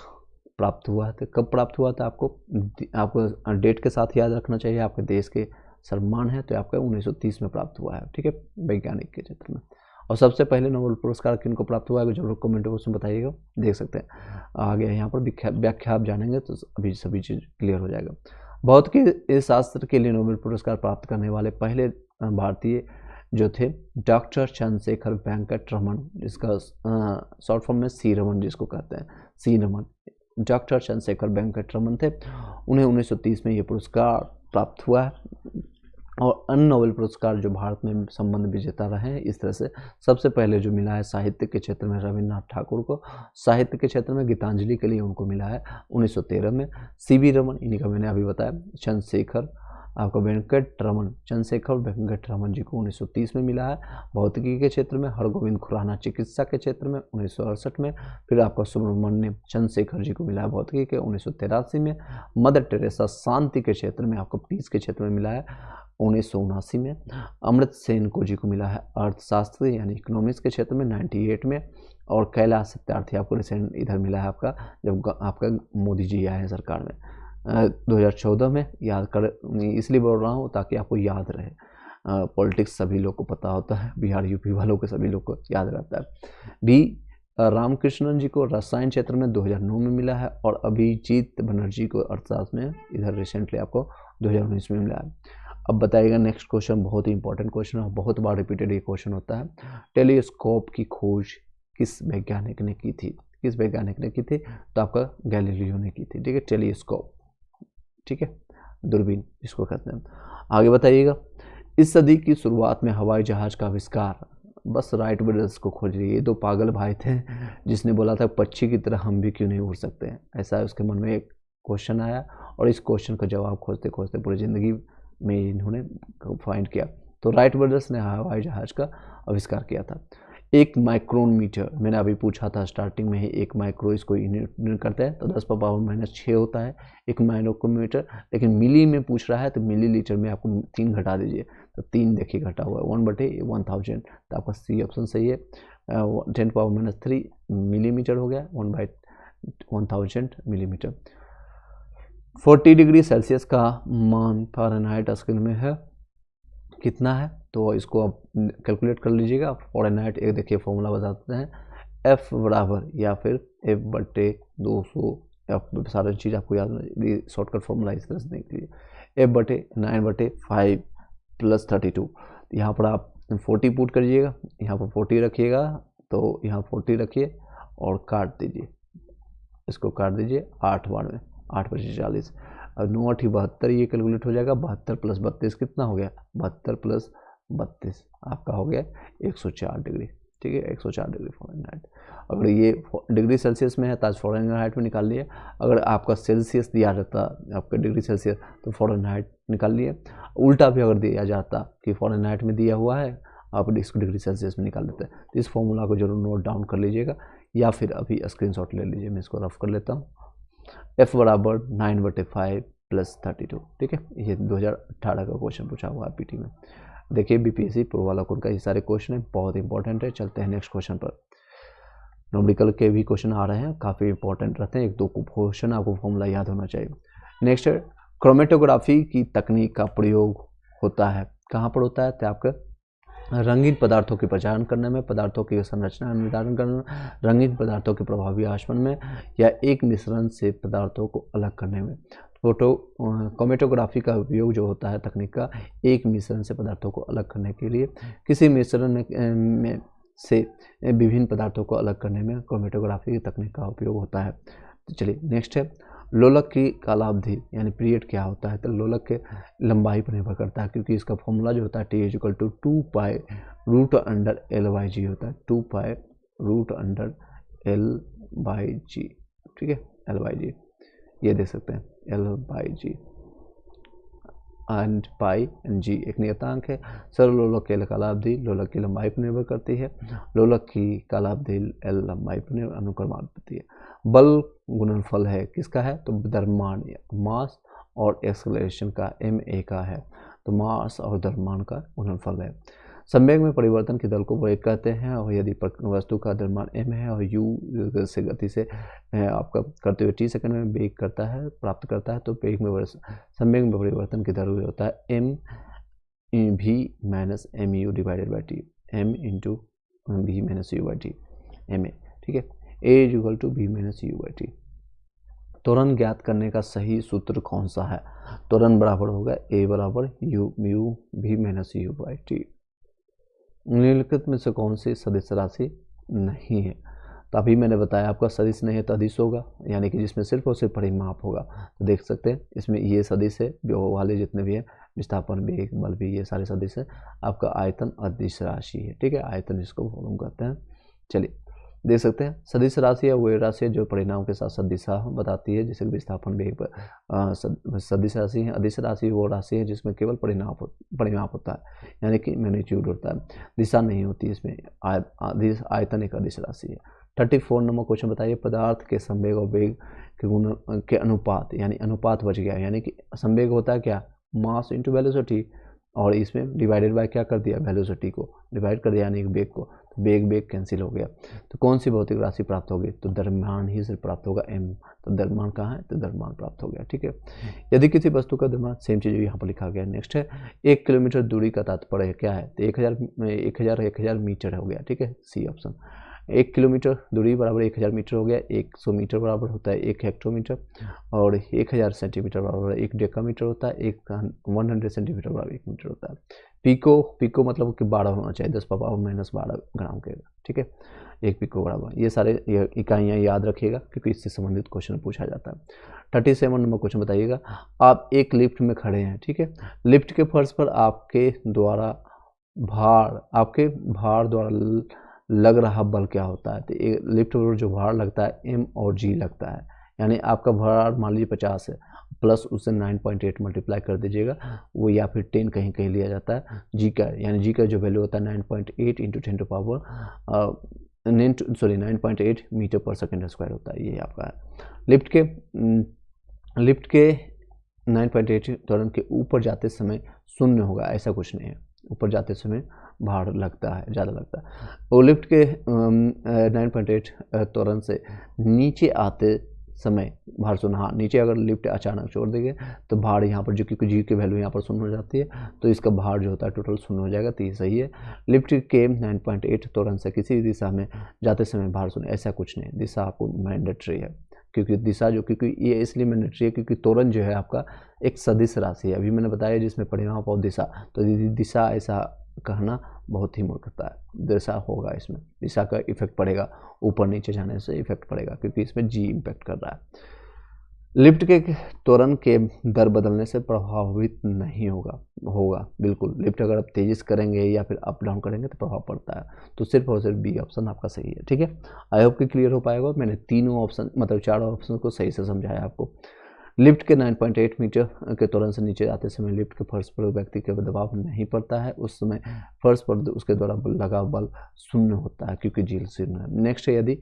प्राप्त हुआ था, कब प्राप्त हुआ था, आपको डेट के साथ याद रखना चाहिए, आपके देश के सम्मान है, तो आपका 1930 में प्राप्त हुआ है। ठीक है, वैज्ञानिक के क्षेत्र में। और सबसे पहले नोबेल पुरस्कार किनको प्राप्त हुआ है जरूर कमेंट बॉक्स में बताइएगा, देख सकते हैं आगे यहाँ पर व्याख्या आप जानेंगे तो अभी सभी चीज़ क्लियर हो जाएगा। भौतिकी शास्त्र के लिए नोबेल पुरस्कार प्राप्त करने वाले पहले भारतीय जो थे डॉक्टर चंद्रशेखर वेंकट रमन, जिसका शॉर्ट फॉर्म में सी रमन जिसको कहते हैं, सी रमन, डॉक्टर चंद्रशेखर वेंकट रमन थे। उन्हें 1930 में ये पुरस्कार प्राप्त हुआ है। और अन्य नोबेल पुरस्कार जो भारत में संबंध विजेता रहे हैं इस तरह से, सबसे पहले जो मिला है साहित्य के क्षेत्र में रविन्द्रनाथ ठाकुर को, साहित्य के क्षेत्र में गीतांजलि के लिए उनको मिला है 1913 में। सीवी रमन, इन्हीं का मैंने अभी बताया, चंद्रशेखर आपका वेंकट रमन, चंद्रशेखर वेंकट रमन जी को 1930 में मिला है भौतिकी के क्षेत्र में। हरगोविंद खुराना चिकित्सा के क्षेत्र में 1968 में। फिर आपका सुब्रमण्यम चंद्रशेखर जी को मिला है भौतिकी के 1983 में। मदर टेरेसा शांति के क्षेत्र में आपको पीस के क्षेत्र में मिला है 1979 में। अमृत सेन को जी को मिला है अर्थशास्त्र यानी इकोनॉमिक्स के क्षेत्र में 98 में। और कैलाश सत्यार्थी आपको रिसेंट इधर मिला है आपका, जब आपका मोदी जी आए हैं सरकार में 2014 में। याद कर इसलिए बोल रहा हूँ ताकि आपको याद रहे, पॉलिटिक्स सभी लोग को पता होता है, बिहार यूपी वालों को सभी लोग को याद रहता है। भी रामकृष्णन जी को रसायन क्षेत्र में 2009 में मिला है। और अभिजीत बनर्जी को अर्थशास्त्र में इधर रिसेंटली आपको 2019 में मिला है। अब बताइएगा नेक्स्ट क्वेश्चन, बहुत ही इंपॉर्टेंट क्वेश्चन है, बहुत बार रिपीटेड ये क्वेश्चन होता है। टेलीस्कोप की खोज किस वैज्ञानिक ने की थी, किस वैज्ञानिक ने की थी, तो आपका गैलीलियो ने की थी। ठीक है, टेलीस्कोप, ठीक है, दूरबीन जिसको कहते हैं। आगे बताइएगा, इस सदी की शुरुआत में हवाई जहाज का आविष्कार, बस राइट ब्रदर्स को खोज रही है। ये दो पागल भाई थे जिसने बोला था पक्षी की तरह हम भी क्यों नहीं उड़ सकते हैं, ऐसा उसके मन में एक क्वेश्चन आया और इस क्वेश्चन का जवाब खोजते खोजते पूरी ज़िंदगी में इन्होंने फाइंड किया। तो राइट ब्रदर्स ने हवाई जहाज का आविष्कार किया था। एक माइक्रोन मीटर, मैंने अभी पूछा था स्टार्टिंग में ही, एक माइक्रो इसको यूनिट करते हैं तो 10⁻⁻6 होता है एक माइक्रोमीटर। लेकिन मिली में पूछ रहा है तो मिली लीटर में आपको 3 घटा दीजिए, तो 3 देखिए घटा हुआ है 1/1000, तो आपका सी ऑप्शन सही है। 10⁻³ मिलीमीटर हो गया, 1/1000 मिलीमीटर। 40 डिग्री सेल्सियस का मान फ़ारेनहाइट स्केल में है कितना है, तो इसको आप कैलकुलेट कर लीजिएगा। फ़ारेनहाइट एक देखिए फॉर्मूला बताते हैं, F बराबर या फिर F/200, सारी चीज़ आपको याद, शॉर्टकट फॉर्मूला इस तरह से देख लीजिए, F/9/5 + 32। यहाँ पर आप 40 पुट करिएगा, यहाँ पर 40 रखिएगा, तो यहाँ 40 रखिए और काट दीजिए, इसको काट दीजिए 8 बार में, 8×40, और 9×8 ये कैलकुलेट हो जाएगा। 72 + 32 कितना हो गया, 72 + 32 आपका हो गया 104 डिग्री। ठीक है, 104 डिग्री फ़ारेनहाइट। अगर ये डिग्री सेल्सियस में है तो आज फ़ारेनहाइट में निकाल लिए। अगर आपका सेल्सियस दिया जाता आपका डिग्री सेल्सियस तो फ़ारेनहाइट निकाल लिए। उल्टा भी अगर दिया जाता कि फ़ारेनहाइट में दिया हुआ है आप इसको डिग्री सेल्सियस में निकाल देते हैं, तो इस फॉर्मूला को जरूर नोट डाउन कर लीजिएगा या फिर अभी स्क्रीनशॉट ले लीजिए, मैं इसको रफ कर लेता हूँ। F बराबर 9/5 + 32। ठीक है, ये 2018 का क्वेश्चन पूछा हुआ है पीटी में। देखिए बीपीएससी पूर्वावलोकन का ये सारे क्वेश्चन है, बहुत इंपॉर्टेंट है। चलते हैं नेक्स्ट क्वेश्चन पर। न्यूमेरिकल के भी क्वेश्चन आ रहे हैं, काफ़ी इंपॉर्टेंट रहते हैं, एक दो क्वेश्चन आपको फॉर्मूला याद होना चाहिए। नेक्स्ट है क्रोमेटोग्राफी की तकनीक का प्रयोग होता है, कहाँ पर होता है? तो आपका रंगीन पदार्थों की पहचान करने में, पदार्थों की संरचना निर्धारण करने में, रंगीन पदार्थों के प्रभावी आचमन में, या एक मिश्रण से पदार्थों को अलग करने में। क्रोमेटोग्राफी का उपयोग जो होता है तकनीक का, एक मिश्रण से पदार्थों को अलग करने के लिए, किसी मिश्रण में से विभिन्न पदार्थों को अलग करने में क्रोमेटोग्राफी की तकनीक का उपयोग होता है। तो चलिए नेक्स्ट है लोलक की कालावधि यानी पीरियड क्या होता है? तो लोलक के लंबाई पर निर्भर करता है, क्योंकि इसका फॉर्मूला जो होता है T=2π√L/g होता है, 2π√L/g, ठीक है, L/g ये देख सकते हैं, L/g एंड पाई एंड जी एक नियतांक है। सरल लोलक की कालावधि लोलक की लंबाई पर निर्भर करती है, लोलक की कालावधि एल लंबाई पर अनुक्रमानुपाती है। बल गुणनफल है किसका है? तो द्रव्यमान मास और एक्सेलरेशन का ma का है, तो मास और द्रव्यमान का गुणनफल है। संवेग में परिवर्तन के दल को वेग कहते हैं, और यदि वस्तु का द्रव्यमान m है और u से गति से आपका करते हुए t सेकंड में वेग करता है प्राप्त करता है, तो वेग में संवेग में परिवर्तन की दर होता है m v minus mu divided by t, m into v minus u by t ma, ठीक है। a equal to v minus u by t। त्वरण ज्ञात करने का सही सूत्र कौन सा है? त्वरण बराबर होगा a बराबर u mu v minus u by t। निम्नलिखित में से कौन सी सदिश राशि नहीं है? तो अभी मैंने बताया आपका सदिश नहीं है तो अदिश होगा, यानी कि जिसमें सिर्फ और सिर्फ परिमाप होगा। तो देख सकते हैं इसमें ये सदिश है, जो वाले जितने भी हैं विस्थापन वेग बल भी, ये सारे सदिश है। आपका आयतन अदिश राशि है, ठीक है, आयतन इसको वॉल्यूम कहते हैं। चलिए देख सकते हैं सदिश राशि है वो राशि है जो परिणाम के साथ सदिशा बताती है, जैसे विस्थापन वेग पर सदिश राशि है। अदिश राशि वो राशि है जिसमें केवल परिमाप होता है, यानी कि मैग्नीट्यूड होता है, दिशा नहीं होती इसमें। आयतन एक अदिश राशि है। 34 नंबर क्वेश्चन बताइए पदार्थ के संवेग और वेग के गुण के अनुपात, यानी अनुपात बच गया, यानी कि संवेग होता है क्या? मास इंटू वेलोसिटी, और इसमें डिवाइडेड बाय क्या कर दिया? वेलोसिटी को डिवाइड कर दिया, यानी कि वेग को, तो वेग कैंसिल हो गया। तो कौन सी भौतिक राशि प्राप्त होगी? तो द्रव्यमान ही सिर्फ प्राप्त होगा, m। तो द्रव्यमान कहाँ है? तो द्रव्यमान प्राप्त हो गया, ठीक है। यदि किसी वस्तु का द्रव्यमान, सेम चीज़ यहाँ पर लिखा गया। नेक्स्ट है 1 किलोमीटर दूरी का तात्पर्य क्या है? तो 1000 मीटर हो गया, ठीक है, सी ऑप्शन। 1 किलोमीटर दूरी बराबर 1000 मीटर हो गया। 100 मीटर बराबर होता है 1 हेक्टोमीटर, और 1000 सेंटीमीटर बराबर 1 डेकामीटर होता है। 100 सेंटीमीटर बराबर 1 मीटर होता है। पिको मतलब कि 12 होना चाहिए, 10⁻⁻12 ग्राम के, ठीक है, 1 पिको बराबर। ये सारे इकाइयाँ याद रखिएगा क्योंकि इससे संबंधित क्वेश्चन पूछा जाता है। 37 नंबर क्वेश्चन बताइएगा, आप एक लिफ्ट में खड़े हैं, ठीक है, लिफ्ट के फर्श पर आपके भार द्वारा लग रहा बल क्या होता है? तो लिफ्ट पर जो भार लगता है m और g लगता है, यानी आपका भार मान लीजिए 50 है, प्लस उससे 9.8 मल्टीप्लाई कर दीजिएगा, वो या फिर 10 कहीं कहीं लिया जाता है g का, यानी g का जो वैल्यू होता है 9.8 इंटू 10 टू पावर 9.8 मीटर पर सेकेंड स्क्वायर होता है, ये आपका है। लिफ्ट के 9.8 त्वरण के ऊपर जाते समय शून्य होगा, ऐसा कुछ नहीं है, ऊपर जाते समय भार लगता है, ज़्यादा लगता है। और लिफ्ट के 9.8 त्वरण से नीचे आते समय भार शून्य, हाँ नीचे अगर लिफ्ट अचानक छोड़ देंगे तो भार यहाँ पर, जो क्योंकि जी की वैल्यू यहाँ पर शून्य हो जाती है, तो इसका भार जो होता है टोटल शून्य हो जाएगा, तो ये सही है। लिफ्ट के 9.8 त्वरण से किसी दिशा में जाते समय भार शून्य, ऐसा कुछ नहीं, दिशा आपको मैंडेटरी है, क्योंकि दिशा जो, क्योंकि ये इसलिए मैंडेटरी है क्योंकि त्वरण जो है आपका एक सदिश राशि है, अभी मैंने बताया जिसमें परिमाप और दिशा, तो दिशा ऐसा कहना बहुत ही मूर्खता है, दिशा होगा, इसमें दिशा का इफेक्ट पड़ेगा, ऊपर नीचे जाने से इफेक्ट पड़ेगा क्योंकि इसमें जी इम्पैक्ट कर रहा है। लिफ्ट के त्वरण के दर बदलने से प्रभावित नहीं होगा बिल्कुल। लिफ्ट अगर आप तेजी से करेंगे या फिर अप डाउन करेंगे तो प्रभाव पड़ता है, तो सिर्फ और सिर्फ बी ऑप्शन आपका सही है, ठीक है। आई होप कि क्लियर हो पाएगा, मैंने तीनों ऑप्शन मतलब चारों ऑप्शन को सही से समझाया आपको। लिफ्ट के 9.8 मीटर के त्वरण से नीचे आते समय लिफ्ट के फर्श पर व्यक्ति के दबाव नहीं पड़ता है, उस समय फर्श पर उसके द्वारा लगा बल शून्य होता है क्योंकि जी शून्य है। नेक्स्ट है, यदि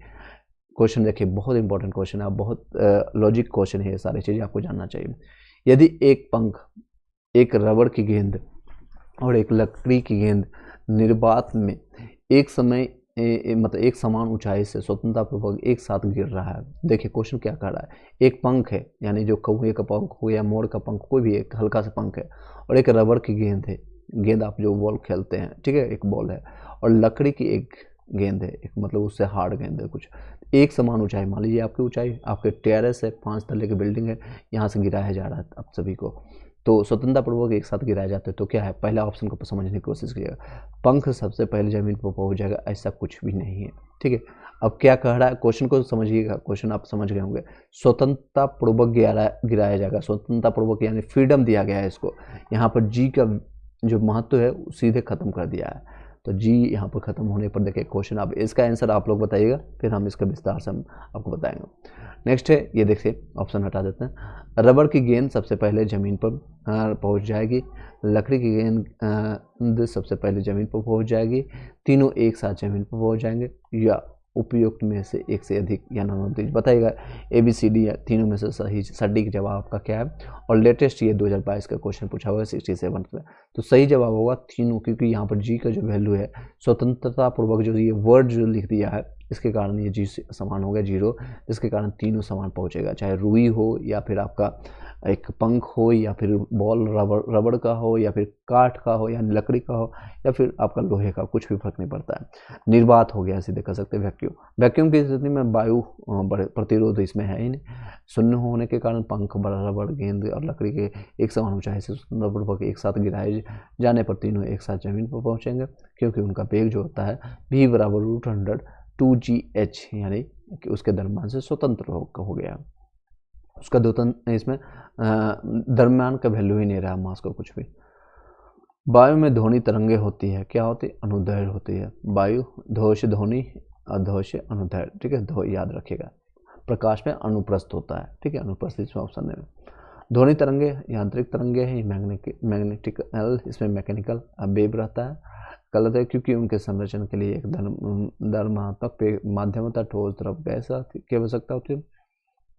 क्वेश्चन देखिए बहुत इंपॉर्टेंट क्वेश्चन है, बहुत लॉजिक क्वेश्चन है, ये सारी चीज़ें आपको जानना चाहिए। यदि एक पंख एक रबड़ की गेंद और एक लकड़ी की गेंद निर्वात में एक समय मतलब एक समान ऊंचाई से स्वतंत्रतापूर्वक एक साथ गिर रहा है। देखिए क्वेश्चन क्या कर रहा है, एक पंख है, यानी जो कौवे का पंख हो या मोर का पंख, कोई भी एक हल्का सा पंख है, और एक रबर की गेंद है, गेंद आप जो बॉल खेलते हैं, ठीक है, एक बॉल है, और लकड़ी की एक गेंद है, एक मतलब उससे हार्ड गेंद है कुछ, एक समान ऊंचाई, मान लीजिए आपकी ऊंचाई, आपके टेरेस है, 5 तल्ले की बिल्डिंग है, यहाँ से गिराया जा रहा है आप सभी को, तो स्वतंत्रतापूर्वक एक साथ गिराए जाते हैं, तो क्या है, पहला ऑप्शन को समझने की कोशिश कीजिएगा, पंख सबसे पहले जमीन पर पहुंच जाएगा, ऐसा कुछ भी नहीं है, ठीक है। अब क्या कह रहा है, क्वेश्चन को समझिएगा, क्वेश्चन आप समझ गए होंगे, स्वतंत्रतापूर्वक गिराया जाएगा, स्वतंत्रतापूर्वक यानी फ्रीडम दिया गया है इसको, यहाँ पर जी का जो महत्व है सीधे खत्म कर दिया है, तो जी यहाँ पर खत्म होने पर देखिए क्वेश्चन, अब इसका आंसर आप लोग बताइएगा, फिर हम इसका विस्तार से हम आपको बताएंगे। नेक्स्ट है, ये देखिए ऑप्शन हटा देते हैं, रबर की गेंद सबसे पहले ज़मीन पर पहुंच जाएगी, लकड़ी की गेंद सबसे पहले ज़मीन पर पहुंच जाएगी, तीनों एक साथ ज़मीन पर पहुंच जाएंगे, या उपयुक्त में से एक से अधिक या नॉन, बताइएगा ABCD या तीनों में से सही सटीक जवाब आपका क्या है। और लेटेस्ट ये 2022 का क्वेश्चन पूछा हुआ है 67 में, तो सही जवाब होगा तीनों, क्योंकि यहाँ पर जी का जो वैल्यू है स्वतंत्रतापूर्वक, जो ये वर्ड जो लिख दिया है, इसके कारण ये जी समान हो गया 0, जिसके कारण तीनों समान पहुँचेगा, चाहे रुई हो या फिर आपका एक पंख हो या फिर बॉल रबड़ का हो या फिर काठ का हो या लकड़ी का हो या फिर आपका लोहे का, कुछ भी फर्क नहीं पड़ता है। निर्वात हो गया, सीधे कह सकते हैं वैक्यूम की स्थिति में वायु प्रतिरोध इसमें है ही नहीं, शून्य होने के कारण पंख, रबड़, गेंद और लकड़ी के एक समान ऊंचाई से स्वतंत्रपूर्वक एक साथ गिराए जाने पर तीनों एक साथ जमीन पर पहुंचेंगे, क्योंकि उनका वेग जो होता है v बराबर √100 2gh, यानी कि उसके दरम्यान से स्वतंत्र हो गया, उसका इसमें दरम्यान का वैल्यू ही नहीं रहा, मास का कुछ भी। वायु में ध्वनि तरंगे होती है, क्या होती है, अनुदैर्घ्य होती है, वायु ध्वनि ध्वनि अध्वनि से अनुदैर्घ्य, ठीक है, ध्वनि याद रखिएगा, प्रकाश में अनुप्रस्थ होता है, ठीक है, अनुप्रस्थ इसमें ऑप्शन है। ध्वनि तरंगे यांत्रिक तरंगे हैं, मैग्नेटिकल, इसमें मैकेनिकल वेव रहता है, गलत है, क्योंकि उनके संरचना के लिए एक धर्मात्मक माध्यम होता है, ठोस द्रव गैस की आवश्यकता होती है,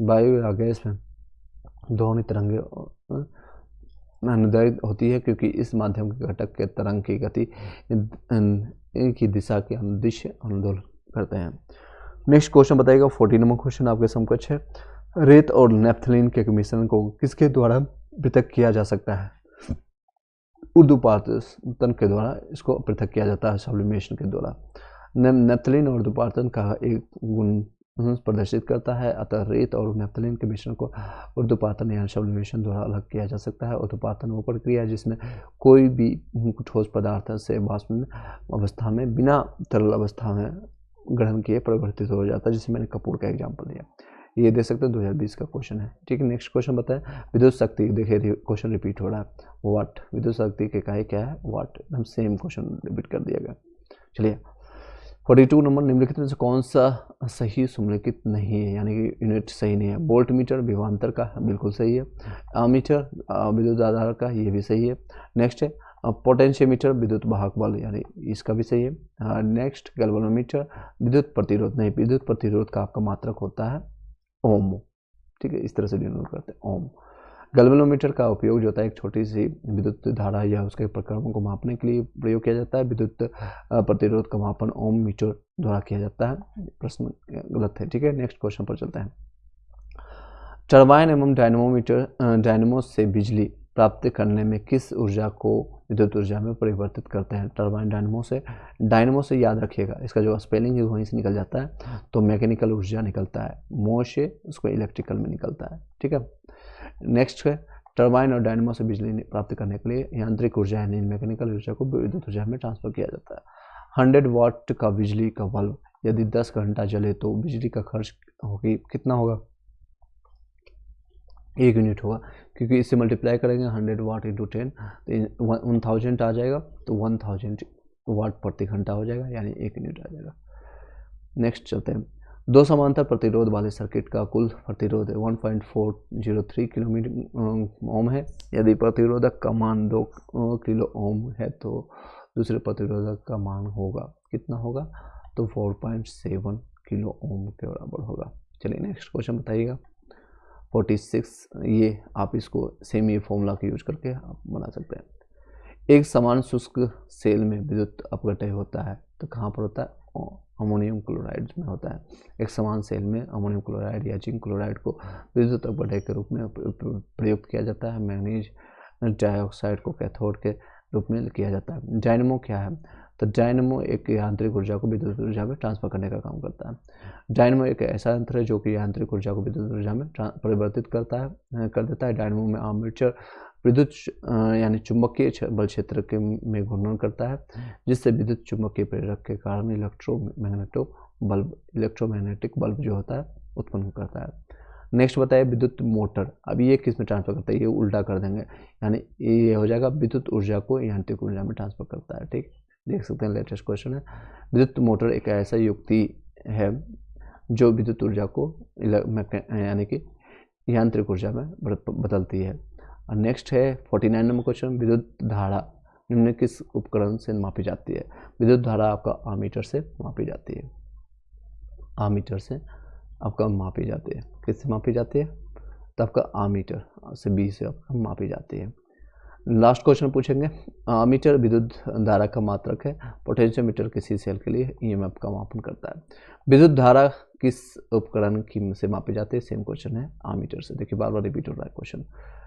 वायु या गैस में ध्वनि तरंगे अनुदैर्घ्य होती है, क्योंकि इस माध्यम के घटक के तरंग की गति की दिशा के अनुदिश आंदोलन करते हैं। नेक्स्ट क्वेश्चन बताइएगा, 14 नंबर क्वेश्चन आपके समकक्ष है, रेत और नेफ्थलीन के मिश्रण को किसके द्वारा पृथक किया जा सकता है, ऊर्ध्वपातन के द्वारा इसको पृथक किया जाता है, सब्लिमेशन के द्वारा। नेफ्थलीन और ऊर्ध्वपातन का एक गुण प्रदर्शित करता है, अतः रेत और नेफ्थलीन के मिश्रण को ऊर्ध्वपातन या सब्लिमेशन द्वारा अलग किया जा सकता है। ऊर्ध्वपातन वो प्रक्रिया है जिसमें कोई भी ठोस पदार्थ से वाष्प अवस्था में बिना तरल अवस्था में ग्रहण किए परिवर्तित हो जाता है, जिससे मैंने कपूर का एग्जाम्पल दिया, ये दे सकते हैं, 2020 का क्वेश्चन है, ठीक है। नेक्स्ट क्वेश्चन बताएं, विद्युत शक्ति, देखिए क्वेश्चन रिपीट हो रहा है, वाट, विद्युत शक्ति के इकाई क्या है, वाट, एकदम सेम क्वेश्चन रिपीट कर दिया गया। चलिए 42 नंबर, निम्नलिखित में से कौन सा सही सुमेलित नहीं है, यानी कि यूनिट सही नहीं है, वोल्ट मीटर विभवांतर का बिल्कुल सही है, अमीटर विद्युत आधार का, ये भी सही है। नेक्स्ट है पोटेंशियोमीटर विद्युत वाहक बल, यानी इसका भी सही है। नेक्स्ट गैल्वेनोमीटर विद्युत प्रतिरोध, नहीं, विद्युत प्रतिरोध का आपका मात्रक होता है ओम, ठीक है, इस तरह से डिनोट करते हैं ओम। गैल्वेनोमीटर का उपयोग जो होता है एक छोटी सी विद्युत धारा या उसके प्रकरणों को मापने के लिए प्रयोग किया जाता है, विद्युत प्रतिरोध का मापन ओम मीटर द्वारा किया जाता है, प्रश्न गलत है, ठीक है। नेक्स्ट क्वेश्चन पर चलते हैं, टरबाइन एवं डायनेमो से बिजली प्राप्त करने में किस ऊर्जा को विद्युत ऊर्जा में परिवर्तित करते हैं, टरबाइन डायनेमो से याद रखिएगा, इसका जो स्पेलिंग है वहीं से निकल जाता है, तो मैकेनिकल ऊर्जा निकलता है, मो से उसको इलेक्ट्रिकल में निकलता है, ठीक है। नेक्स्ट है टरबाइन और डायनेमो से बिजली प्राप्त करने के लिए यांत्रिक ऊर्जा यानी मैकेनिकल ऊर्जा को विद्युत ऊर्जा में ट्रांसफर किया जाता है। 100 वाट का बिजली का बल्ब यदि 10 घंटा जले तो बिजली का खर्च होगी कितना होगा, 1 यूनिट होगा, क्योंकि इससे मल्टीप्लाई करेंगे 100 वाट इंटू 10 तो 1000 आ जाएगा, तो 1000 वाट प्रति घंटा हो जाएगा, यानी 1 यूनिट आ जाएगा। नेक्स्ट चलते हैं, दो समांतर प्रतिरोध वाले सर्किट का कुल प्रतिरोध 1.403 किलो ओम है, यदि प्रतिरोधक का मान 2 किलो ओम है तो दूसरे प्रतिरोधक का मान होगा कितना होगा, तो 4.7 किलो ओम के बराबर होगा। चलिए नेक्स्ट क्वेश्चन बताइएगा 46, ये आप इसको सेम ये फॉर्मूला का यूज करके आप बना सकते हैं। एक समान शुष्क सेल में विद्युत अपघटन होता है तो कहाँ पर होता है? अमोनियम क्लोराइड में होता है। एक समान सेल में अमोनियम क्लोराइड या जिंक क्लोराइड को विद्युत अपघटन के रूप में प्रयुक्त किया जाता है। मैग्नीज डाइऑक्साइड को कैथोड के रूप में किया जाता है। डायनेमो क्या है? तो डायनेमो एक यांत्रिक ऊर्जा को विद्युत ऊर्जा में ट्रांसफर करने का काम करता है। डायनेमो एक ऐसा यंत्र है जो कि यांत्रिक ऊर्जा को विद्युत ऊर्जा में परिवर्तित कर देता है। डायनेमो में आर्मेचर विद्युत यानी चुंबकीय बल क्षेत्र के में घूर्णन करता है, जिससे विद्युत चुंबकीय प्रेरक के कारण इलेक्ट्रोमैग्नेटिक बल्ब जो होता है उत्पन्न करता है। नेक्स्ट बताइए विद्युत मोटर। अब ये किस में ट्रांसफर करता है? ये उल्टा कर देंगे, यानी ये हो जाएगा विद्युत ऊर्जा को यांत्रिक ऊर्जा में ट्रांसफर करता है। ठीक, देख सकते हैं लेटेस्ट क्वेश्चन है। विद्युत मोटर एक ऐसा युक्ति है जो विद्युत ऊर्जा को यानी कि यांत्रिक ऊर्जा में बदलती है। और नेक्स्ट है 49 नंबर क्वेश्चन, विद्युत धारा निम्न किस उपकरण से मापी जाती है? विद्युत धारा आपका आमीटर से मापी जाती है। आमीटर से आपका मापी जाती है। किससे मापी जाती है? तो आपका आमीटर से 20 से आपका मापी जाती है। लास्ट क्वेश्चन पूछेंगे, आमीटर विद्युत धारा का मात्रक है। पोटेंशियोमीटर किसी सेल के लिए ईएमएफ का मापन करता है। विद्युत धारा किस उपकरण की से मापी जाती है? सेम क्वेश्चन है, आमीटर से। देखिए बार बार रिपीट हो रहा है क्वेश्चन।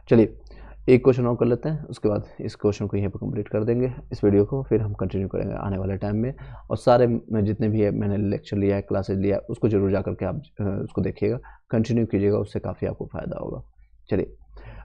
चलिए एक क्वेश्चन और कर लेते हैं, उसके बाद इस क्वेश्चन को यहीं पर कंप्लीट कर देंगे इस वीडियो को, फिर हम कंटिन्यू करेंगे आने वाले टाइम में। और सारे जितने भी है मैंने लेक्चर लिया है, क्लासेज लिया है, उसको जरूर जा करके आप उसको देखिएगा, कंटिन्यू कीजिएगा, उससे काफ़ी आपको फ़ायदा होगा। चलिए,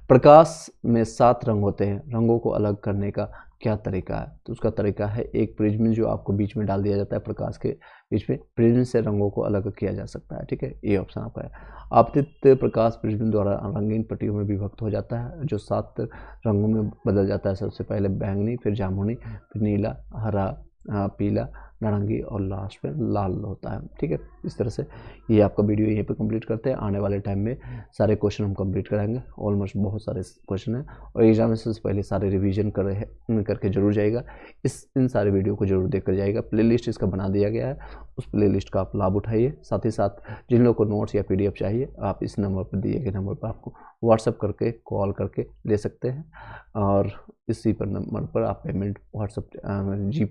प्रकाश में 7 रंग होते हैं, रंगों को अलग करने का क्या तरीका है? तो उसका तरीका है एक प्रिज्म जो आपको बीच में डाल दिया जाता है, प्रकाश के बीच में, प्रिज्म से रंगों को अलग किया जा सकता है। ठीक है, ये ऑप्शन आपका है। आपतित प्रकाश प्रिज्म द्वारा रंगीन पट्टियों में विभक्त हो जाता है, जो 7 रंगों में बदल जाता है। सबसे पहले बैंगनी, फिर जामुनी, फिर नीला, हरा, पीला, नारंगी और लास्ट में लाल होता है। ठीक है, इस तरह से ये आपका वीडियो यहीं पे कंप्लीट करते हैं। आने वाले टाइम में सारे क्वेश्चन हम कंप्लीट कराएंगे, ऑलमोस्ट बहुत सारे क्वेश्चन हैं, और एग्जामिनेशन से पहले सारे रिवीजन करके जरूर जाइएगा। इन सारे वीडियो को जरूर देख कर जाइएगा। प्लेलिस्ट इसका बना दिया गया है, उस प्लेलिस्ट का आप लाभ उठाइए। साथ ही साथ जिन लोगों को नोट्स या PDF चाहिए, आप इस नंबर पर दिए गए नंबर पर आपको व्हाट्सअप करके, कॉल करके ले सकते हैं, और इसी पर नंबर पर आप पेमेंट व्हाट्सअप